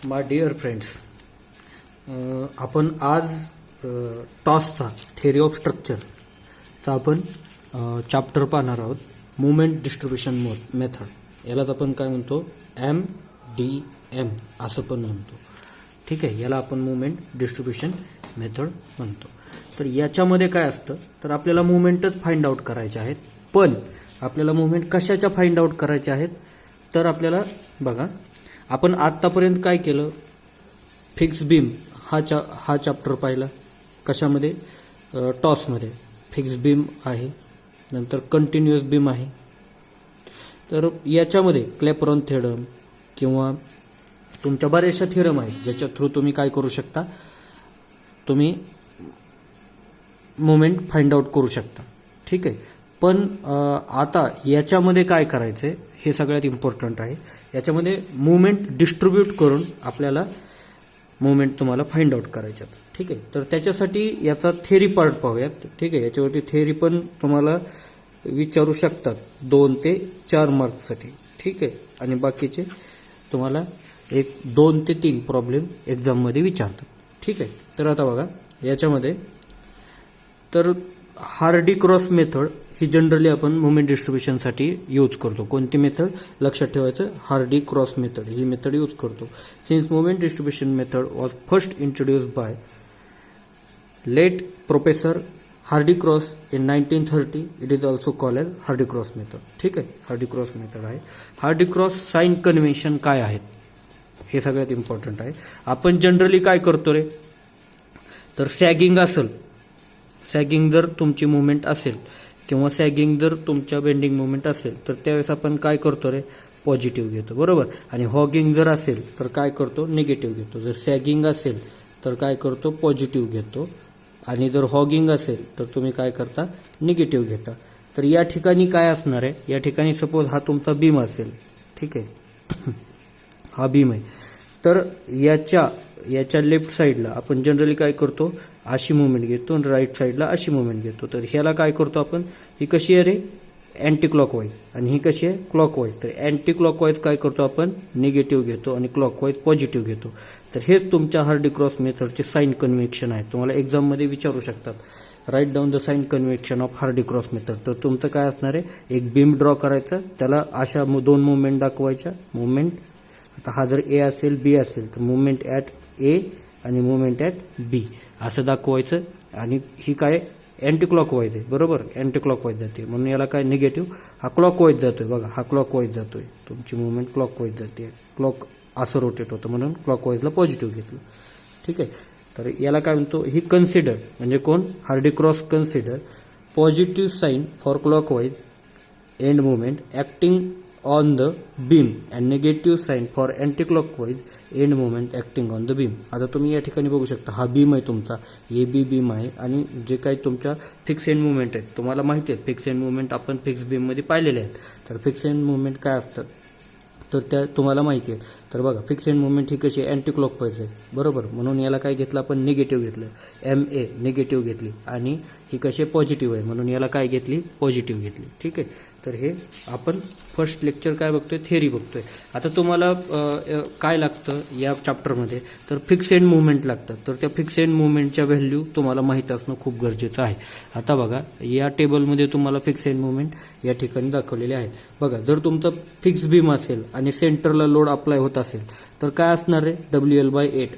My dear friends, आपण आज टॉसचा theory of स्ट्रक्चरचा आपण चॅप्टर पाहणार आहोत. मुवमेंट डिस्ट्रीब्युशन मेथड, यालाच आपण काय म्हणतो, MDM असं पण म्हणतो. ठीक आहे, याला आपण मुवमेंट डिस्ट्रीब्युशन मेथड म्हणतो. तर याच्यामध्ये काय असतं, तर आपल्याला मुवमेंटच फाइंड आउट करायचे आहेत. पण आपल्याला मुवमेंट कशाच्या फाइंड आउट करायचे आहेत, तर आपल्याला बघा, आपण आत्तापर्यंत काय केलं, फिक्स बीम हा चॅप्टर पाहिला. कशामध्ये? टॉसमध्ये फिक्स बीम आहे, नंतर कंटिन्युअस बीम आहे. तर याच्यामध्ये क्लॅपरॉन थेरम किंवा तुमच्या बऱ्याचशा थेरम आहेत ज्याच्या थ्रू तुम्ही काय करू शकता, तुम्ही मोमेंट फाइंड आउट करू शकता. ठीक आहे, पण आता याच्यामध्ये काय करायचं आहे हे सगळ्यात इम्पॉर्टंट आहे. याच्यामध्ये मुवमेंट डिस्ट्रीब्यूट करून आपल्याला मुवमेंट तुम्हाला फाइंड आउट करायच्यात. ठीक आहे, तर त्याच्यासाठी याचा थेअरी पार्ट पाहूयात. ठीक आहे, याच्यावरती थेअरी पण तुम्हाला विचारू शकतात 2 ते 4 मार्क्ससाठी. ठीक आहे, आणि बाकीचे तुम्हाला 2 ते 3 प्रॉब्लेम एक्झाममध्ये विचारतात. ठीक आहे, तर आता बघा याच्यामध्ये, तर हार्डी क्रॉस मेथड ही जनरली आपण मुवमेंट डिस्ट्रीब्युशनसाठी यूज करतो. कोणती मेथड लक्षात ठेवायचं, हार्डी क्रॉस मेथड ही मेथड यूज करतो. Since moment distribution method was first introduced by late professor Hardy Cross in 1930, it is also called as Hardy Cross method. ठीक आहे, हार्डी क्रॉस मेथड आहे. Hardy Cross sign convention काय आहेत हे सगळ्यात important आहे. आपण जनरली काय करतो रे, तर सॅगिंग असेल, सॅगिंग जर तुमची मुवमेंट असेल किंवा सॅगिंग जर तुमच्या बेंडिंग मुवमेंट असेल, तर त्यावेळेस आपण काय करतो रे, पॉझिटिव्ह घेतो, बरोबर. आणि हॉगिंग जर असेल तर काय करतो, निगेटिव्ह घेतो. जर सॅगिंग असेल तर काय करतो, पॉझिटिव्ह घेतो. आणि जर हॉगिंग असेल तर तुम्ही काय करता, निगेटिव्ह घेता. तर या ठिकाणी काय असणार आहे, या ठिकाणी सपोज हा तुमचा बीम असेल. ठीक आहे, हा बीम आहे. तर याच्या लेफ्ट साईडला आपण जनरली काय करतो, अशी मुवमेंट घेतो, आणि राईट साईडला अशी मुवमेंट घेतो. तर ह्याला काय करतो आपण, ही कशी आहे रे, अँटी क्लॉकवाईज, आणि ही कशी आहे, क्लॉकवाईज. तर अँटी क्लॉकवाईज काय करतो आपण, निगेटिव्ह घेतो, आणि क्लॉकवाईज पॉझिटिव्ह घेतो. तर हेच तुमच्या हार्डी क्रॉस मेथडचे साइन कन्व्हेन्शन आहे. तुम्हाला एक्झाममध्ये विचारू शकतात, write down the sign convention of Hardy Cross method. तर तुमचं काय असणार आहे, एक बीम ड्रॉ करायचं, त्याला अशा 2 मुवमेंट दाखवायच्या. मुवमेंट, आता हा जर ए असेल, बी असेल, तर मुवमेंट ॲट ए आणि मुवमेंट ॲट बी असं दाखवायचं. आणि ही काय, अँटी क्लॉकवाईज आहे, बरोबर, अँटी क्लॉकवाईज जाते, म्हणून याला काय, निगेटिव्ह. हा क्लॉकवाईज जातोय, बघा, हा क्लॉकवाईज जातोय, तुमची मुवमेंट क्लॉकवाईज जाते, क्लॉक असं रोटेट होतं, म्हणून क्लॉकवाईजला पॉझिटिव्ह घेतलं. ठीक आहे, तर याला काय म्हणतो, ही कन्सिडर, म्हणजे कोण, Hardy Cross consider positive sign for clockwise end moment acting on the beam and negative sign for anticlockwise end moment acting on the beam. आता तुम्ही या ठिकाणी बघू शकता, हा बीम आहे तुमचा, ए बी बीम आहे, आणि जे काही तुमच्या फिक्स एंड मुवमेंट आहेत, तुम्हाला माहिती आहे फिक्स एंड मुवमेंट आपण फिक्स बीममध्ये पाहिलेले आहेत. तर फिक्स एंड मुवमेंट काय असतात, तर त्या तुम्हाला माहिती आहे. तर बघा, फिक्स एंड मुवमेंट ही कशी अँटी क्लॉकवाईज आहे, बरोबर, म्हणून याला काय घेतलं आपण, निगेटिव्ह घेतलं, MA निगेटिव्ह घेतली. आणि ही कशी पॉझिटिव्ह आहे, म्हणून याला काय घेतली, पॉझिटिव्ह घेतली. ठीक आहे, तर हे आपण फर्स्ट लेक्चर काय बघतोय, थेअरी बघतोय. आता तुम्हाला काय लागतं या चॅप्टरमध्ये, तर फिक्स एंड मुवमेंट लागतात. तर त्या फिक्स एंड मुवमेंटच्या व्हॅल्यू तुम्हाला माहीत असणं खूप गरजेचं आहे. आता बघा, या टेबलमध्ये तुम्हाला फिक्स एंड मुवमेंट या ठिकाणी दाखवलेले आहेत. बघा, जर तुमचं फिक्स बीम असेल आणि सेंटरला लोड अप्लाय होत असेल, तर काय असणार आहे, WL/8,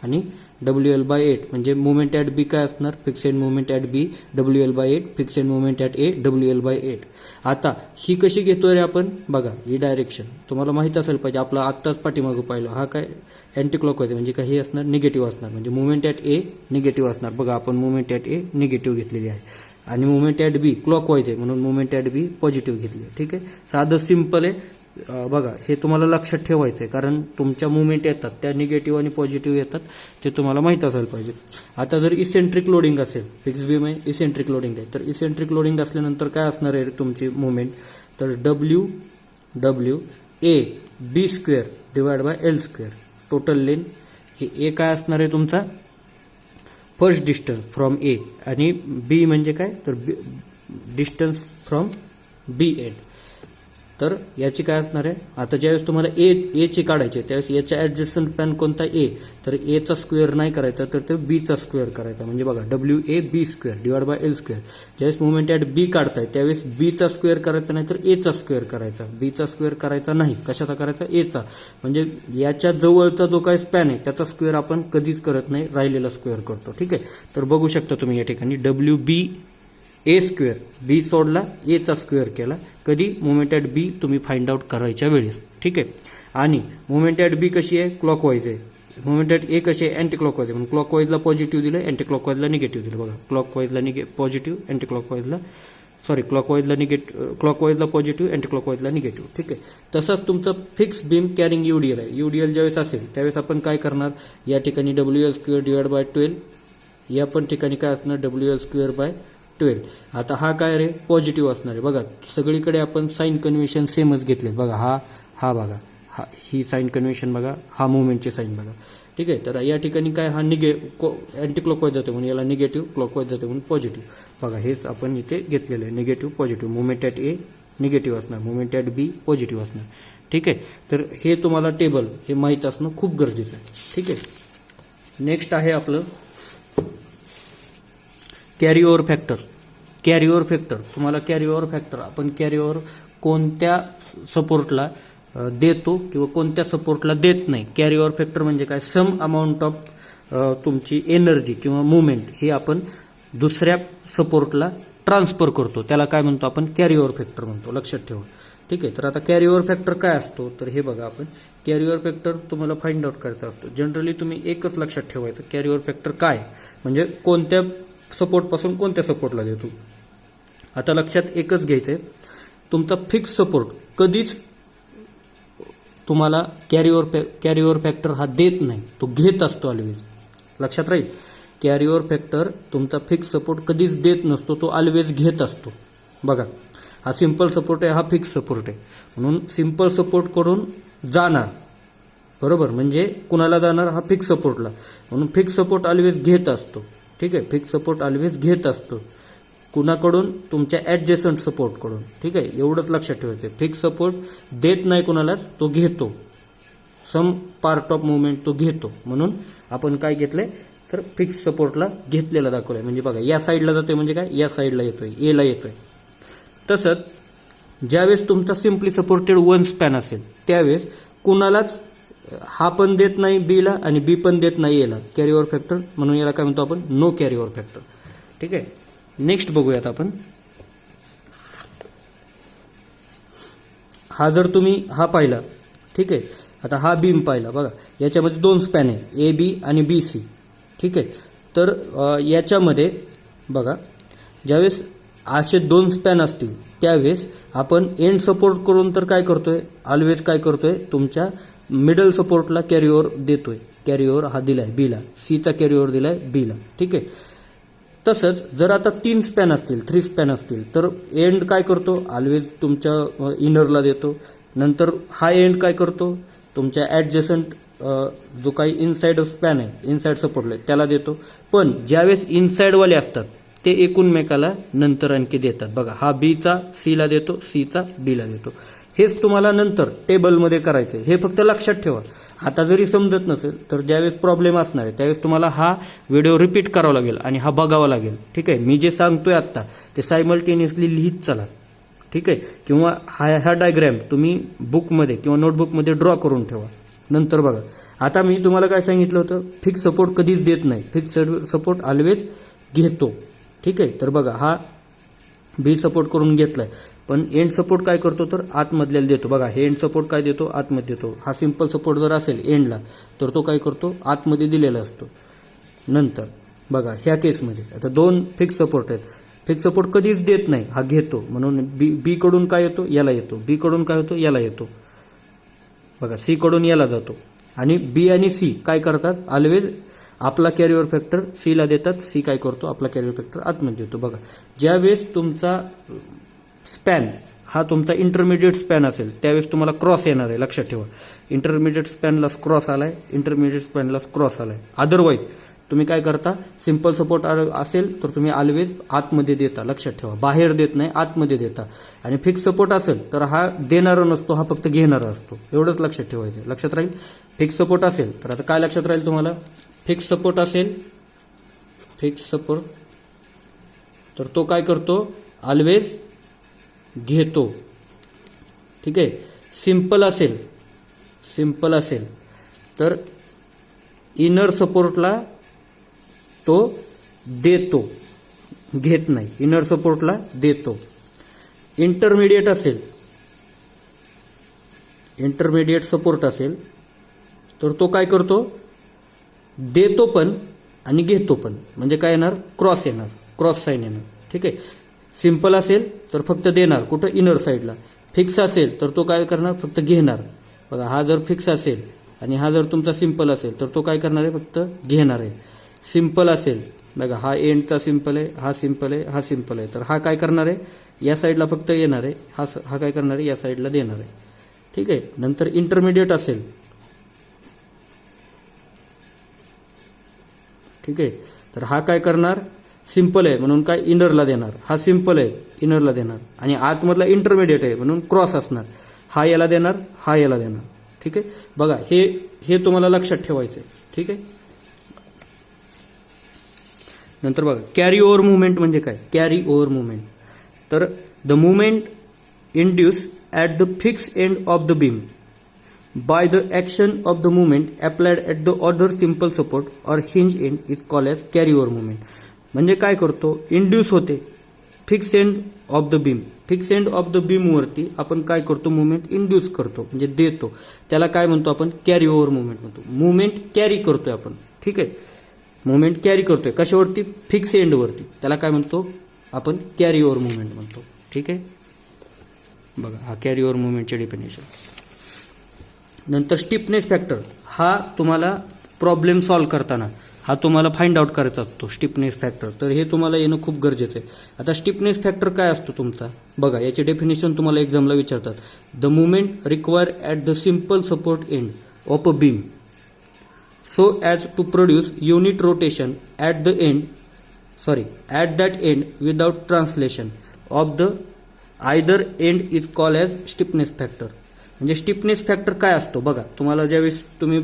आणि WL/8 म्हणजे मुवमेंट ॲट बी काय असणार, fix end moment at B WL/8, fix end moment at A WL/8. आता ही कशी घेतोय रे आपण, बघा, ही डायरेक्शन तुम्हाला माहित असेल पाहिजे, आपला आत्ताच पाठीमागं पाहिलं, हा काय अँटी क्लॉकवाईज म्हणजे काय, हे असणार निगेटिव्ह असणार, म्हणजे मुवमेंट ॲट ए निगेटिव्ह असणार. बघा, आपण मुवमेंट ॲट ए निगेटिव्ह घेतलेली आहे, आणि मुवमेंट ॲट बी क्लॉकवाईज आहे, म्हणून मुवमेंट ॲट बी पॉझिटिव्ह घेतली. ठीक आहे, साधं सिम्पल आहे. बघा, हे तुम्हाला लक्षात ठेवायचं आहे, कारण तुमच्या मुवमेंट येतात त्या निगेटिव्ह आणि पॉझिटिव्ह येतात, ते तुम्हाला माहीत असायला पाहिजे. आता जर इसेंट्रिक लोडिंग असेल, फिक्स बीम आहे, इसेंट्रिक लोडिंग आहे, तर इसेंट्रिक लोडिंग असल्यानंतर काय असणार आहे तुमची मुवमेंट, तर WA/B² divide by L², total length. हे ए काय असणार आहे तुमचा, फर्स्ट डिस्टन्स फ्रॉम ए, आणि बी म्हणजे काय, तर डिस्टन्स फ्रॉम बी एंड. तर याची काय असणार आहे, आता ज्यावेळेस तुम्हाला एची काढायची त्यावेळेस याच्या ॲडजस्टंट स्पॅन कोणता ए, तर एचा स्क्वेअर नाही करायचा तर ते बीचा स्क्वेअर करायचा. म्हणजे बघा WAB² डिवाइड बाय L². ज्यावेळेस मुवमेंट ॲट बी काढताय त्यावेळेस बीचा स्क्वेअर करायचा नाही तर एचा स्क्वेअर करायचा. बीचा स्क्वेअर करायचा नाही, कशाचा करायचा, एचा. म्हणजे याच्या जवळचा जो काही स्पॅन आहे त्याचा स्क्वेअर आपण कधीच करत नाही, राहिलेला स्क्वेअर करतो. ठीक आहे, तर बघू शकता तुम्ही या ठिकाणी WBA², बी सोडला एचा स्क्वेअर केला. कधी, मुवमेंट ॲट बी तुम्ही फाइंड आउट करायच्या वेळेस. ठीक आहे, आणि मुवमेंट ॲट बी कशी आहे, क्लॉकवाईज आहे. मुवमेंट ॲट ए कशी आहे, अँटी क्लॉकवाईज आहे. म्हणून क्लॉकवाईजला पॉझिटिव्ह दिलं, अँटी क्लॉकवाईजला निगेटिव्ह दिलं. बघा, क्लॉकवाईजला पॉझिटिव्ह, अँटी क्लॉकवाईजला क्लॉकवाईजला पॉझिटिव्ह, अँटी क्लॉकवाईजला निगेटिव्ह. ठीक आहे, तसंच तुमचं फिक्स बीम कॅरिंग UDL आहे. UDL ज्यावेळेस असेल त्यावेळेस आपण काय करणार, या ठिकाणी WL² डिवाइड बाय 12, या पण ठिकाणी काय असणार, WL² बाय 12. आता हा काय रे, पॉझिटिव्ह असणार आहे. बघा, सगळीकडे आपण साईन कन्व्हेन्शन सेमच घेतले. बघा, हा बघा, ही साईन कन्व्हेन्शन बघा, हा मुवमेंटची साईन बघा. ठीक आहे, तर या ठिकाणी काय, हा अँटी क्लॉकवाईज जातो म्हणून याला निगेटिव्ह, क्लॉकवाईज जातो म्हणून पॉझिटिव्ह. बघा, हेच आपण इथे घेतलेलं आहे, negative positive. Movement at A negative असणार, मुवमेंट ॲट बी पॉझिटिव्ह असणार. ठीक आहे, तर हे तुम्हाला टेबल हे माहीत असणं खूप गरजेचं आहे. ठीक आहे, नेक्स्ट आहे आपलं carry over factor. Carry over factor, तुम्हाला कॅरी ओव्हर फॅक्टर, आपण कॅरी ओव्हर कोणत्या सपोर्टला देतो किंवा कोणत्या सपोर्टला देत नाही. कॅरी ओव्हर फॅक्टर म्हणजे काय, सम अमाऊंट ऑफ तुमची एनर्जी किंवा मुवमेंट हे आपण दुसऱ्या सपोर्टला ट्रान्सफर करतो, त्याला काय म्हणतो आपण, कॅरी ओव्हर फॅक्टर म्हणतो. लक्षात ठेवा. ठीक आहे, तर आता कॅरी ओव्हर फॅक्टर काय असतो, तर हे बघा, आपण कॅरी ओव्हर फॅक्टर तुम्हाला फाइंड आउट करायचा असतो. जनरली तुम्ही एकच लक्षात ठेवायचं, कॅरी ओव्हर फॅक्टर काय म्हणजे कोणत्या सपोर्टपासून कोणत्या सपोर्टला देतो. आता लक्षात एकच घ्यायचंय, तुमचा फिक्स सपोर्ट कधीच तुम्हाला कॅरी ओव्हर फॅक्टर हा देत नाही, तो घेत असतो ऑलवेज. लक्षात राहील, कॅरी ओव्हर फॅक्टर तुमचा फिक्स सपोर्ट कधीच देत नसतो, तो ऑलवेज घेत असतो. बघा, हा सिंपल सपोर्ट आहे, हा फिक्स सपोर्ट आहे. म्हणून सिंपल सपोर्ट कडून जाणार, बरोबर, म्हणजे कुणाला जाणार, हा फिक्स सपोर्टला. म्हणून फिक्स सपोर्ट ऑलवेज घेत असतो. ठीक आहे, फिक्स सपोर्ट ऑलवेज घेत असतो. कुणाकडून, तुमच्या ॲडजस्टंट सपोर्टकडून. ठीक आहे, एवढंच लक्षात ठेवायचं. फिक्स सपोर्ट देत नाही कुणालाच, तो घेतो. सम पार्ट ऑफ मुवमेंट तो घेतो. म्हणून आपण काय घेतलंय, तर फिक्स सपोर्टला घेतलेला दाखवलाय. म्हणजे बघा, या साईडला जातोय म्हणजे काय, या साईडला येतोय, एला येतोय. तसंच ज्यावेळेस तुमचा सिम्पली सपोर्टेड वन स्पॅन असेल त्यावेळेस कुणालाच हा पण देत नाही बीला आणि बी पण देत नाही एला कॅरी ओव्हर फॅक्टर. म्हणून याला काय म्हणतो आपण, नो कॅरी ओव्हर फॅक्टर. ठीक आहे, नेक्स्ट बघूयात आपण. हा जर तुम्ही हा पाहिला, ठीक आहे, आता हा बीम पाहिला. बघा, याच्यामध्ये दोन स्पॅन आहे, AB आणि BC. ठीक आहे, तर याच्यामध्ये बघा, ज्यावेळेस असे दोन स्पॅन असतील त्यावेळेस आपण एंड सपोर्ट करून तर काय करतोय, ऑलवेज काय करतोय, तुमच्या मिडल सपोर्टला कॅरी ओव्हर देतोय. कॅरी ओव्हर हा दिलाय बीला, सीचा कॅरी ओव्हर दिलाय बीला. ठीक आहे, तसंच जर आता 3 स्पॅन असतील, 3 स्पॅन असतील, तर एंड काय करतो, ऑलवेज तुमच्या इनरला देतो. नंतर हा एंड काय करतो, तुमच्या ॲडजस्टंट जो काही इनसाइड स्पॅन आहे, इनसाइड सपोर्टला त्याला देतो. पण ज्यावेळेस इनसाइडवाले असतात ते एकूणमेकाला नंतर आणखी देतात. बघा, हा बीचा सीला देतो, सीचा बीला देतो. हेच तुम्हाला नंतर टेबलमध्ये करायचं आहे, हे फक्त लक्षात ठेवा. आता जरी समजत नसेल तर ज्यावेळेस प्रॉब्लेम असणार आहे त्यावेळेस तुम्हाला हा व्हिडिओ रिपीट करावा लागेल आणि हा बघावा लागेल. ठीक आहे, मी जे सांगतोय आत्ता ते सायमल्टेनियसली लिहित चला. ठीक आहे, किंवा हा डायग्रॅम तुम्ही बुकमध्ये किंवा नोटबुकमध्ये ड्रॉ करून ठेवा. नंतर बघा, आता मी तुम्हाला काय सांगितलं होतं, फिक्स सपोर्ट कधीच देत नाही, फिक्स सपोर्ट ऑलवेज घेतो. ठीक आहे, तर बघा, हा बी सपोर्ट करून घेतलाय, पण एंड सपोर्ट काय करतो, तर आतमधल्याला देतो. बघा, हे एंड सपोर्ट काय देतो, आतमध्ये देतो. हा सिंपल सपोर्ट जर असेल एंडला तर तो काय करतो, आतमध्ये दिलेला असतो. नंतर बघा, ह्या केसमध्ये आता 2 फिक्स सपोर्ट आहेत, फिक्स सपोर्ट कधीच देत नाही, हा घेतो. म्हणून बी कडून काय येतो, याला येतो. बी कडून काय होतो, याला येतो. बघा, सी कडून याला जातो. आणि बी आणि सी काय करतात, ऑलवेज आपला कॅरी ओव्हर फॅक्टर सीला देतात, सी काय करतो, आपला कॅरी ओव्हर फॅक्टर आतमध्ये देतो. बघा, ज्यावेळेस तुमचा स्पॅन हा तुमचा इंटरमिडिएट स्पॅन असेल त्यावेळेस तुम्हाला क्रॉस येणार आहे. लक्षात ठेवा, इंटरमिडिएट स्पॅनला क्रॉस आलाय, इंटरमिडिएट स्पॅनला क्रॉस आलाय. अदरवाईज तुम्ही काय करता, सिंपल सपोर्ट असेल तर तुम्ही ऑलवेज आतमध्ये देता, लक्षात ठेवा, बाहेर देत नाही, आतमध्ये देता. आणि फिक्स सपोर्ट असेल तर हा देणारा नसतो, हा फक्त घेणारा असतो. एवढंच लक्षात ठेवायचं, लक्षात राहील. फिक्स सपोर्ट असेल तर आता काय लक्षात राहील तुम्हाला, फिक्स सपोर्ट असेल, फिक्स सपोर्ट तर तो काय करतो, ऑलवेज घेतो. ठीक आहे. सिंपल असेल तर इनर सपोर्टला तो देतो, घेत नाही, इनर सपोर्टला देतो. इंटरमिडिएट सपोर्ट असेल तर तो काय करतो, देतो पण आणि घेतो पण. म्हणजे काय येणार, क्रॉस येणार, क्रॉस साईन येणार. ठीक आहे. सिंपल असेल तर फक्त देणार, कुठं, इनर साईडला. फिक्स असेल तर तो काय करणार, फक्त घेणार. बघा, हा जर फिक्स असेल आणि हा जर तुमचा सिंपल असेल तर तो काय करणार आहे, फक्त घेणार आहे. सिंपल असेल, बघा हा एंडचा सिंपल आहे, हा सिंपल आहे, हा सिंपल आहे, तर हा काय करणार आहे, या साईडला फक्त येणार आहे, हा काय करणार आहे, या साईडला देणार आहे. ठीक आहे. नंतर इंटरमिडिएट असेल, ठीक आहे, तर हा काय करणार, सिंपल आहे म्हणून काय इनरला देणार, हा सिंपल आहे इनरला देणार, आणि आतमधला इंटरमिडिएट आहे म्हणून क्रॉस असणार, हा याला देणार, हा याला देणार. ठीक आहे. बघा, हे तुम्हाला लक्षात ठेवायचं आहे. ठीक आहे. नंतर बघा, कॅरी ओव्हर मुवमेंट म्हणजे काय, कॅरी ओव्हर मुवमेंट तर the movement induce at the fix end of the beam by the action of the movement applied at the other simple support or hinge end is called as carryover movement. म्हणजे काय करतो, induce होते fix end of the beam, fix end of the beam वरती आपण काय करतो, movement induce करतो म्हणजे देतो, त्याला काय म्हणतो आपण, कॅरी ओव्हर मुवमेंट म्हणतो. मुवमेंट कॅरी करतोय आपण. ठीक आहे. मुवमेंट कॅरी करतोय कशावरती, फिक्स एंड वरती, त्याला काय म्हणतो आपण, कॅरी ओव्हर मुवमेंट म्हणतो. ठीक आहे. बघा, हा कॅरी ओव्हर मुवमेंटचे डेफिनेशन. नंतर स्टिफनेस फॅक्टर, हा तुम्हाला प्रॉब्लेम सॉल्व्ह करताना हा तुम्हाला फाइंड आउट करायचा असतो, स्टिफनेस फॅक्टर. तर हे तुम्हाला येणं खूप गरजेचं आहे. आता स्टिफनेस फॅक्टर काय असतो तुमचा, बघा याचे डेफिनेशन तुम्हाला एक्झामला विचारतात. The movement require at the simple support end of a beam so as to produce unit rotation at that end without translation of the either end is called as stiffness factor. म्हणजे stiffness factor काय असतो, बघा तुम्हाला ज्यावेळेस तुम्ही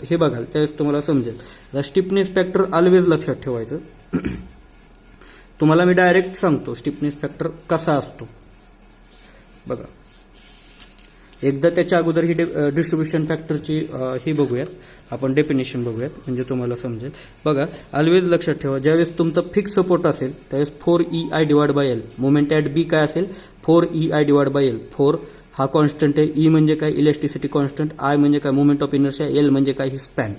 हे बघाल त्यावेळेस तुम्हाला समजेल. स्टिफनेस फॅक्टर ऑलवेज लक्षात ठेवायचं. तुम्हाला मी डायरेक्ट सांगतो स्टिफनेस फॅक्टर कसा असतो. बघा, एकदा त्याच्या अगोदर ही डिस्ट्रीब्युशन फॅक्टरची ही बघूयात आपण, डेफिनेशन बघूयात म्हणजे तुम्हाला समजेल. बघा, ऑलवेज लक्षात ठेवा, ज्यावेळेस तुमचा फिक्स सपोर्ट असेल त्यावेळेस 4EI divide by L, moment at B काय असेल, 4EI डिवाइड बाय एल. 4 हा कॉन्स्टंट आहे, ई म्हणजे काय, इलेस्टिसिटी कॉन्स्टंट, आय म्हणजे काय, मोमेंट ऑफ इनर्शिया, एल म्हणजे काय, ही स्पॅन.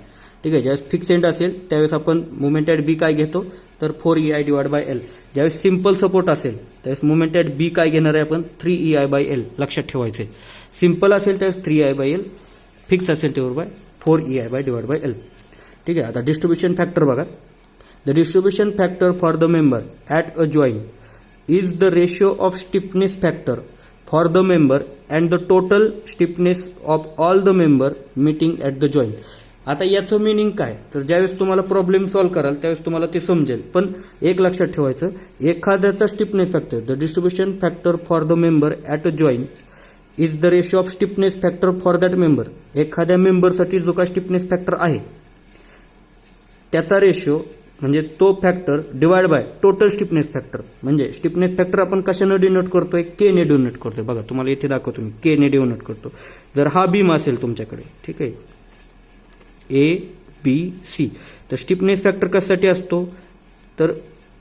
ठीक आहे. ज्यावेळेस फिक्स एंड असेल त्यावेळेस आपण मोमेंट ॲट बी काय घेतो, तर 4EI डिवाइड बाय एल. ज्यावेळेस सिंपल सपोर्ट असेल त्यावेळेस मोमेंट ॲट बी काय घेणार आहे आपण, 3EI बाय एल. लक्षात ठेवायचे. सिंपल असेल त्यावेळेस 3EI बाय एल, फिक्स असेल त्यावर by 4EI by divide by L. ठीक आहे. आता डिस्ट्रीब्युशन फॅक्टर बघा. The distribution factor for the member at a joint is the ratio of stiffness factor for the member and the total stiffness of all the member meeting at the joint. आता याचं meaning काय, तर ज्यावेळेस तुम्हाला problem solve कराल त्यावेळेस तुम्हाला ते समजेल. पण एक लक्षात ठेवायचं, एखाद्याचा stiffness factor, the distribution factor for the member at a joint is the ratio of stiffness factor for that member. एखाद्या मेंबरसाठी जो काय स्टिफनेस फॅक्टर आहे त्याचा रेशिओ म्हणजे तो factor divide by total stiffness factor. म्हणजे स्टिफनेस फॅक्टर आपण कशाने डिनोट करतोय, के ने डिनोट करतोय. बघा तुम्हाला इथे दाखवतो मी, के ने डिनोट करतो. जर हा बीम असेल तुमच्याकडे, ठीक आहे, ABC, तर स्टिफनेस फॅक्टर कशासाठी असतो, तर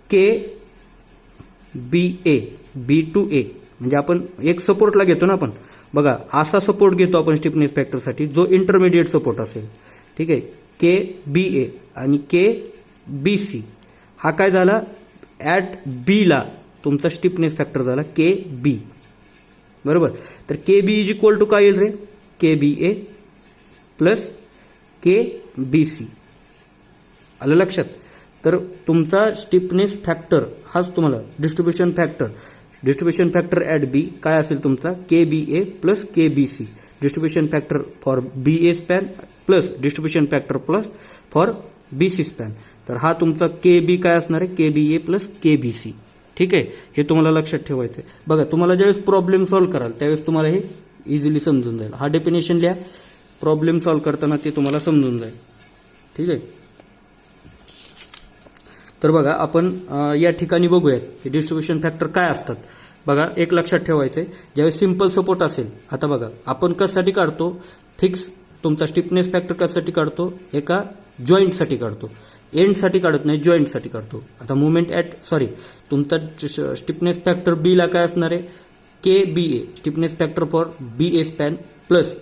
KBA, B2A. म्हणजे आपण एक सपोर्टला घेतो ना आपण, बघा असा सपोर्ट घेतो आपण स्टिफनेस फॅक्टरसाठी जो इंटरमिडिएट सपोर्ट असेल. ठीक आहे. KBA आणि KBC हा काय झाला, ॲट बीला तुमचा स्टिफनेस फॅक्टर झाला KB. बरोबर. तर KB इज इक्वल टू काय येईल रे, KBA प्लस KBC. आलं लक्षात. तर तुमचा स्टिफनेस फॅक्टर हाच तुम्हाला डिस्ट्रीब्युशन फॅक्टर ॲट बी काय असेल तुमचा, KBA plus KBC. Distribution factor for BA span plus distribution factor plus for B C span. तर हा तुमचा के बी काय असणार आहे, के बी ए प्लस के बी सी. ठीक आहे, हे तुम्हाला लक्षात ठेवायचं आहे. बघा तुम्हाला ज्यावेळेस प्रॉब्लेम सॉल्व्ह कराल त्यावेळेस तुम्हाला हे इझिली समजून जाईल. हा डेफिनेशन लिहा, प्रॉब्लेम सॉल्व्ह करताना ते तुम्हाला समजून जाईल. ठीक आहे. तर बघा आपण या ठिकाणी बघूयात हे डिस्ट्रीब्युशन फॅक्टर काय असतात. बघा एक लक्षात ठेवायचं आहे, ज्यावेळेस सिंपल सपोर्ट असेल, आता बघा आपण कशासाठी काढतो, फिक्स तुमचा स्टिफनेस फॅक्टर कशासाठी काढतो, एका जॉईंटसाठी काढतो, एंडसाठी काढत नाही, जॉईंटसाठी काढतो. आता मुवमेंट तुमचा स्टिफनेस फॅक्टर बी ला काय असणार आहे, K B A, stiffness factor for B A span plus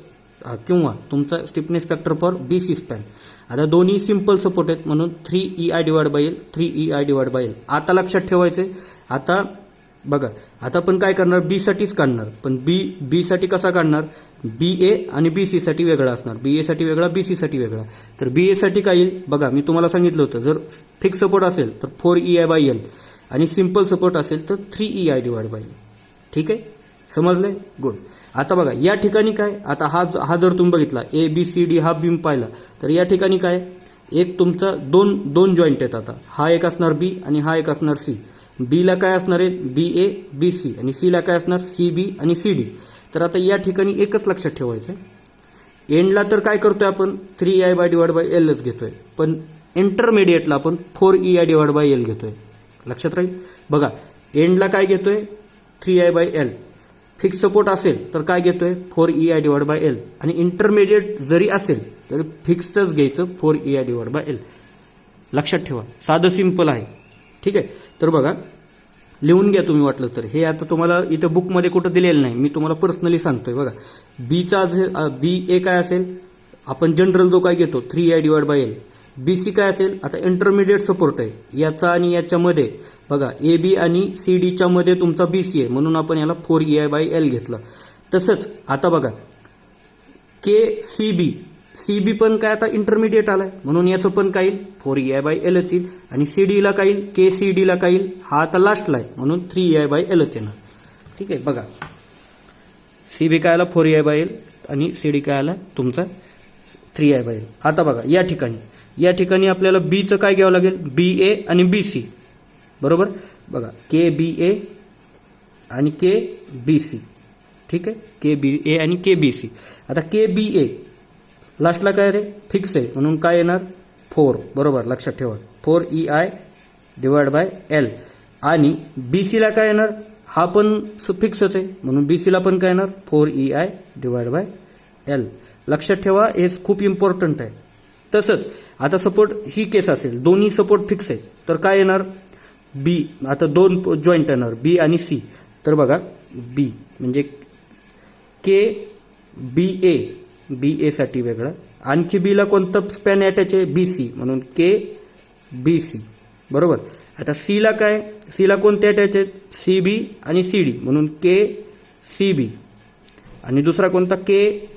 किंवा तुमचा stiffness factor for B C span. आता दोन्ही सिंपल सपोर्ट आहेत म्हणून 3EI divide by L, 3EI divide by L. आता लक्षात ठेवायचंय, आता बघा आता आपण काय करणार, बी साठीच काढणार, पण बी साठी कसा काढणार, बी ए आणि बी सी साठी वेगळा असणार, बी ए साठी वेगळा, बी सी साठी वेगळा. तर बी ए साठी काय येईल, बघा मी तुम्हाला सांगितलं होतं, जर फिक्स सपोर्ट असेल तर 4EI बाय एल आणि सिंपल सपोर्ट असेल तर 3EI डिवाइड बाय एल. ठीक आहे, समजलंय, गुड. आता बघा या ठिकाणी काय, आता हा जर तुम्ही बघितला ए बी सी डी हा बीम पाहिला, तर या ठिकाणी काय, एक तुमचा दोन जॉईंट आहेत. आता हा एक असणार बी आणि हा एक असणार सी. बी ला काय असणार आहे, बी ए बी सी आणि सी ला काय असणार, सी बी आणि सी डी. तर आता या ठिकाणी एकच लक्षात ठेवायचं आहे, एंडला तर काय करतोय आपण 3EI बाय डिवाइड बाय एलच घेतोय, पण इंटरमिडिएटला आपण 4EI डिवाइड बाय एल घेतोय. लक्षात राहील. बघा एंडला काय घेतोय 3EI by L, fix support असेल तर काय घेतोय 4EI डिवाइड बाय एल, आणि इंटरमिडिएट जरी असेल तर फिक्सच घ्यायचं 4EI डिवाइड बाय एल. लक्षात ठेवा, साधं सिंपल आहे. ठीक आहे. तर बघा लिहून घ्या तुम्ही वाटलं तर, हे आता तुम्हाला इथं बुकमध्ये कुठं दिलेलं नाही, मी तुम्हाला पर्सनली सांगतोय. बघा बी ए काय असेल, आपण जनरल जो काय घेतो 3EI divide by L. B C काय असेल, आता इंटरमिडिएट सपोर्ट आहे याचा आणि याच्यामध्ये, बघा ए बी आणि सी डीच्या मध्ये तुमचा बी सी आहे म्हणून आपण याला 4EI बाय एल घेतलं. तसंच आता बघा के सी बी पण काय आता इंटरमिडिएट आलाय म्हणून याचं पण काय येईल 4EI बाय एलच येईल, आणि सी डी ला काय येईल, के सी डी ला काय येईल, हा आता लास्टला आहे म्हणून 3EI बाय एलच येणार. ठीक आहे. बघा सी बी काय आला 4EI बाय एल आणि सी डी काय आला तुमचा 3EI बाय एल. आता बघा या ठिकाणी आपल्याला बीचं काय घ्यावं लागेल, बी ए आणि बी सी. बरोबर. बघा के बी ए आणि के बी सी. ठीक आहे, के बी ए आणि के बी सी. आता के बी ए लास्टला काय रे, फिक्स आहे म्हणून काय येणार 4. बरोबर, लक्षात ठेवा 4EI डिवाइड बाय एल. आणि बी सी ला काय येणार, हा पण फिक्सच आहे म्हणून बी सी ला पण काय येणार 4EI डिवाइड बाय एल. लक्षात ठेवा, हे खूप इम्पॉर्टंट आहे. तसंच आता सपोर्ट ही केस असेल, दोन्ही सपोर्ट फिक्स आहे तर काय येणार, बी, आता दोन जॉईंट येणार बी आणि सी. तर बघा बी म्हणजे के बी ए साठी वेगळा, आणखी बी ला कोणतं स्पॅन अटॅच आहे, बी सी म्हणून के बी सी. बरोबर. आता सी ला काय, सी ला कोणते अटॅच आहेत, सी बी आणि सी डी म्हणून के सी बी, आणि दुसरा कोणता के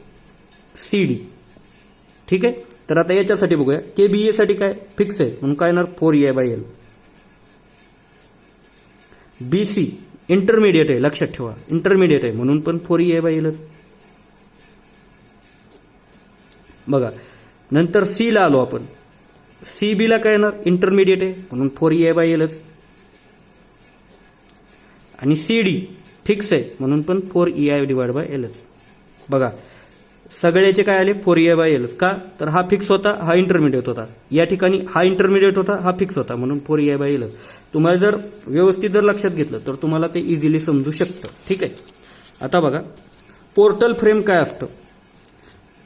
सी डी. ठीक आहे. तर आता याच्यासाठी बघूया, के बी ए साठी काय फिक्स आहे म्हणून काय येणार 4EI by L. B C intermediate आहे, लक्षात ठेवा इंटरमिडिएट आहे म्हणून पण 4EI बाय एलच. बघा नंतर सी ला आलो आपण, सी बी ला काय येणार इंटरमिडिएट आहे म्हणून 4EI बाय एलच, आणि सी डी फिक्स आहे म्हणून पण 4EI डिवाइड बाय एलच. बघा सगळ्याचे काय आले 4EI बाय एलच. का तर हा फिक्स होता, हा इंटरमिडिएट होता, या ठिकाणी हा इंटरमिडिएट होता, हा फिक्स होता म्हणून 4EI बाय एलच. तुम्हाला जर व्यवस्थित जर लक्षात घेतलं तर तुम्हाला ते इझिली समजू शकतं. ठीक आहे. आता बघा पोर्टल फ्रेम काय असतं.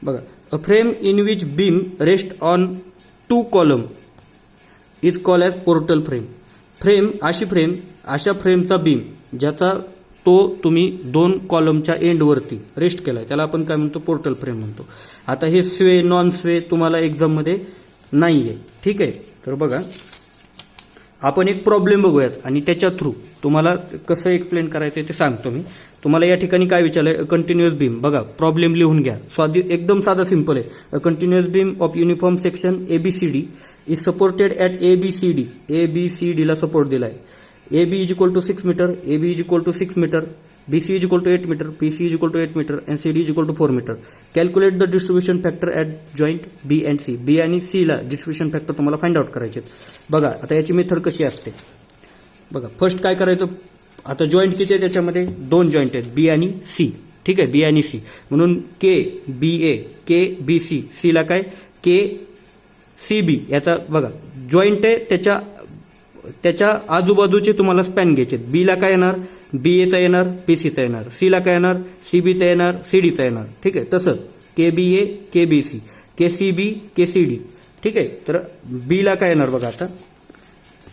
बघा a frame in which beam rest on 2 column is call as portal frame. अशा फ्रेमचा बीम ज्याचा तो तुम्ही 2 कॉलमच्या एंडवरती रेस्ट केलाय त्याला आपण काय म्हणतो, पोर्टल फ्रेम म्हणतो. आता हे स्वे नॉन स्वे तुम्हाला एक्झाममध्ये नाही आहे. ठीक आहे. तर बघा आपण एक प्रॉब्लेम बघूयात आणि त्याच्या थ्रू तुम्हाला कसं एक्सप्लेन करायचं ते सांगतो मी. तुम्हाला या ठिकाणी काय विचारलंय, कंटिन्युअस बीम. बघा प्रॉब्लेम लिहून घ्या, एकदम साधा सिंपल आहे. A continuous beam of uniform section ABCD is supported at ABCD ला सपोर्ट दिलाय. AB is equal to 6 metre, AB is equal to 6 metre, BC is equal to 8 meter, PC is equal to 8 meter and CD is equal to 4 meter. Calculate the distribution factor at joint B and C. B आणि C ला distribution factor तुम्हाला find out करायचे. बघा आता याची method कशी असते बघा. फर्स्ट काय करायचं, आता जॉईंट किती आहे त्याच्यामध्ये, 2 जॉईंट आहेत B आणि C. ठीक आहे, B आणि C म्हणून KBA KBC, C ला काय KCB. याचा बघा जॉईंट आहे, त्याच्या आजूबाजूचे तुम्हाला स्पॅन घ्यायचे. B ला काय येणार, BA चा येणार, PC चा येणार. C ला काय येणार, CB चा येणार, CD चा येणार. ठीक आहे, तसं KBA KBC KCB KCD. ठीक आहे, तर B ला काय येणार बघा.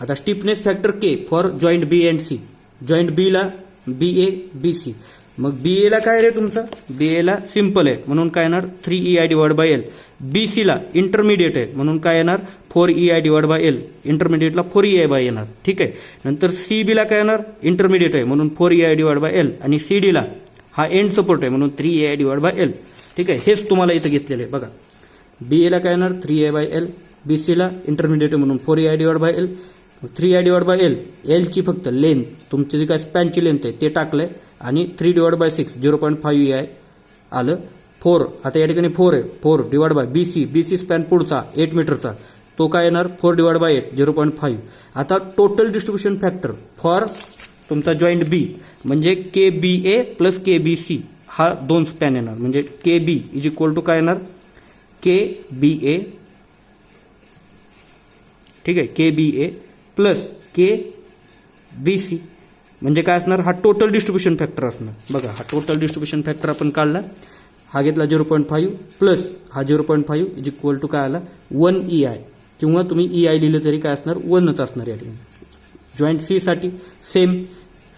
आता stiffness factor K for joint B and C. Joint B ला BA BC. मग BA ला काय रे तुमचं, BA ला सिंपल आहे म्हणून काय येणार 3EI divide by L. BC ला इंटरमिडिएट आहे म्हणून काय येणार 4EI डिवाइड बाय L. इंटरमिडिएटला 4EI बाय येणार. ठीक आहे, नंतर CB ला काय येणार, इंटरमिडिएट आहे म्हणून 4EI डिवाइड बाय L आणि CD ला हा एंड सपोर्ट आहे म्हणून 3EI डिवाइड बाय L. ठीक आहे, हेच तुम्हाला इथं घेतलेलं आहे बघा. BA ला काय येणार 3EI बाय L, BC ला इंटरमिडिएट आहे म्हणून 4EI divide by L. 3EI divide by L, L ची फक्त लेंथ तुमची जी काय स्पॅनची लेंथ आहे ते टाकलंय आणि 3 डिवाइड बाय 6 0.5 EI आलं. 4 आता या ठिकाणी 4 आहे, 4 डिवाइड बाय BC स्पॅन पुढचा 8 मीटरचा, तो काय येणार 4 डिवाइड बाय 8 0.5. आता टोटल डिस्ट्रीब्युशन फॅक्टर फॉर तुमचा जॉईंट B म्हणजे KBA प्लस KBC हा 2 स्पॅन येणार म्हणजे KB इज इक्वल टू काय येणार KBA. ठीक आहे, KBA प्लस KBC म्हणजे काय असणार, हा टोटल डिस्ट्रीब्युशन फॅक्टर असणार. बघा हा टोटल डिस्ट्रीब्युशन फॅक्टर आपण काढला, हा घेतला 0.5 प्लस हा 0.5 इज इक्वल टू काय आला 1 EI किंवा तुम्ही EI लिहिलं तरी काय असणार 1च असणार या ठिकाणी. जॉईंट C साठी सेम,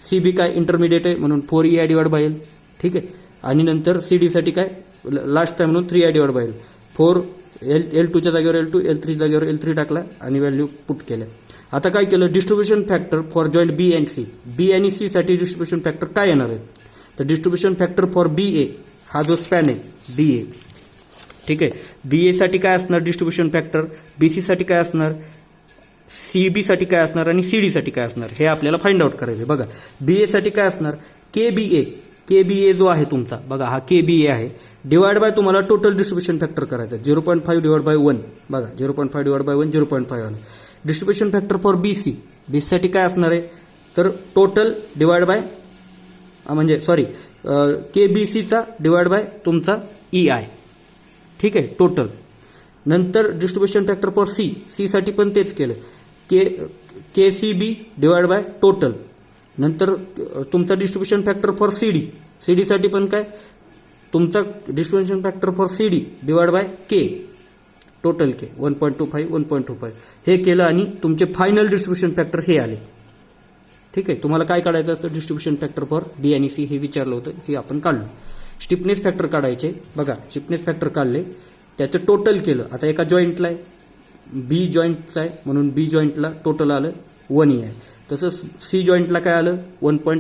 CB काय इंटरमिडिएट आहे म्हणून 4EI डिवाइड बाय L. ठीक आहे, आणि नंतर CD साठी काय लास्ट आहे म्हणून 3EI divide by L. 4 L2 च्या जागेवर L2, L3 जागेवर L3 टाकला आणि व्हॅल्यू पुट केल्या. आता काय केलं, distribution factor for joint B and C. B आणि C साठी डिस्ट्रीब्युशन फॅक्टर काय येणार आहे, तर डिस्ट्रीब्युशन फॅक्टर फॉर BA हा जो स्पॅन आहे BA. ठीक आहे, BA साठी काय असणार डिस्ट्रीब्युशन फॅक्टर, BC साठी काय असणार, CB साठी काय असणार आणि CD साठी काय असणार हे आपल्याला फाइंड आउट करायचं. बघा BA साठी काय असणार KBA जो आहे तुमचा बघा हा KBA आहे डिवाइड बाय तुम्हाला टोटल डिस्ट्रीब्युशन फॅक्टर करायचं 0.5 डिवाइड बाय 1. बघा 0.5 डिवाइड बाय 1 0.5 आलं. डिस्ट्रीब्युशन फॅक्टर फॉर BC साठी काय असणार आहे, तर टोटल डिवाइड बाय म्हणजे सॉरी KBC चा डिवाइड बाय तुमचा EI. ठीक आहे, टोटल. नंतर डिस्ट्रीब्युशन फॅक्टर फॉर C साठी पण तेच केलं KCB डिवाइड बाय टोटल. नंतर तुमचा डिस्ट्रीब्युशन फॅक्टर फॉर CD साठी पण काय तुमचा distribution factor for CD divide by K total K 1.25 हे केलं आणि तुमचे फायनल डिस्ट्रीब्युशन फॅक्टर हे आले. ठीक आहे, तुम्हाला काय काढायचं असतं डिस्ट्रीब्युशन फॅक्टर फॉर B आणि C हे विचारलं होतं, हे आपण काढलं. स्टिफनेस फॅक्टर काढायचे बघा, स्टिफनेस फॅक्टर काढले त्याचं टोटल केलं. आता एका जॉईंटला आहे B जॉईंटचा आहे म्हणून B जॉईंटला टोटल आलं 1 EI. तसंच C जॉईंटला काय आलं 1.